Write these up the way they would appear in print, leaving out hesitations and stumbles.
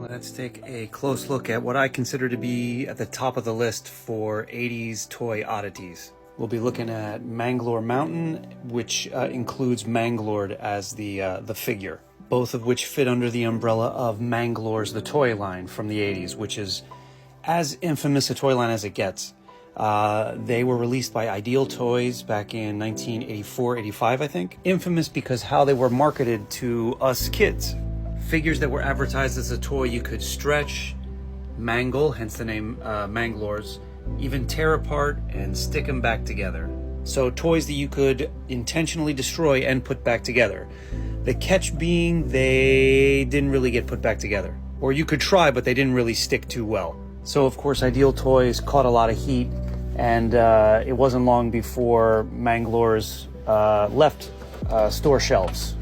Let's take a close look at what I consider to be at the top of the list for 80s toy oddities. We'll be looking at Manglor Mountain, which includes Manglord as the figure, both of which fit under the umbrella of Manglors, the toy line from the 80s, which is as infamous a toy line as it gets. They were released by Ideal Toys back in 1984-85, I think. Infamous because how they were marketed to us kids. Figures that were advertised as a toy you could stretch, mangle, hence the name Manglors, even tear apart and stick them back together. So toys that you could intentionally destroy and put back together. The catch being they didn't really get put back together. Or you could try, but they didn't really stick too well. So of course Ideal Toys caught a lot of heat, and it wasn't long before Manglors left store shelves.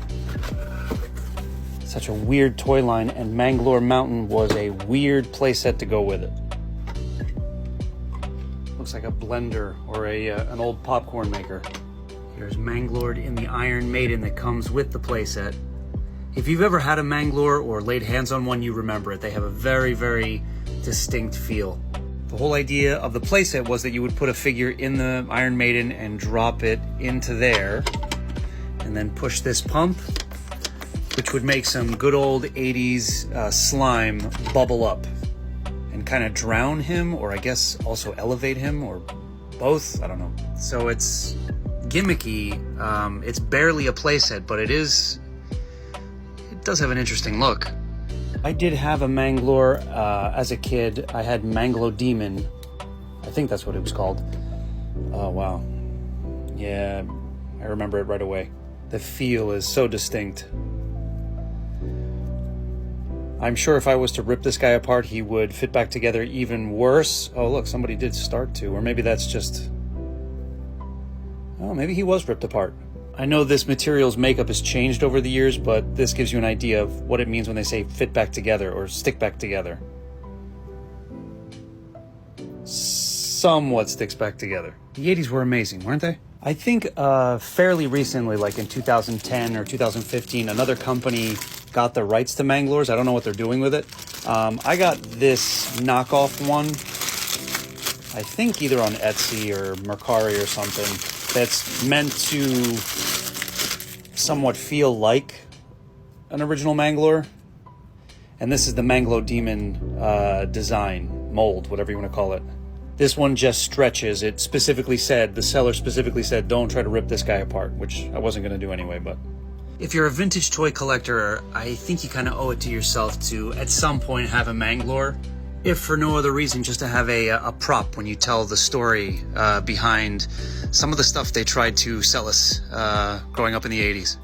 Such a weird toy line, and Manglor Mountain was a weird playset to go with it. Looks like a blender or an old popcorn maker. Here's Manglord in the Iron Maiden that comes with the playset. If you've ever had a Manglor or laid hands on one, you remember it. They have a very, very distinct feel. The whole idea of the playset was that you would put a figure in the Iron Maiden and drop it into there, and then push this pump, which would make some good old 80s slime bubble up and kind of drown him, or I guess also elevate him, or both, I don't know. So it's gimmicky. It's barely a playset, but it does have an interesting look. I did have a Manglor as a kid. I had Manglor Demon. I think that's what it was called. Oh, wow. Yeah, I remember it right away. The feel is so distinct. I'm sure if I was to rip this guy apart, he would fit back together even worse. Oh, look, somebody did start to, or maybe that's just... Oh, maybe he was ripped apart. I know this material's makeup has changed over the years, but this gives you an idea of what it means when they say fit back together or stick back together. Somewhat sticks back together. The 80s were amazing, weren't they? I think fairly recently, like in 2010 or 2015, another company got the rights to Manglors. I don't know what they're doing with it. I got this knockoff one, I think either on Etsy or Mercari or something, that's meant to somewhat feel like an original Manglor. And this is the Manglor Demon design, mold, whatever you want to call it. This one just stretches. It specifically said, the seller specifically said, don't try to rip this guy apart, which I wasn't going to do anyway, but... If you're a vintage toy collector, I think you kind of owe it to yourself to, at some point, have a Manglor. If for no other reason, just to have a prop when you tell the story behind some of the stuff they tried to sell us growing up in the 80s.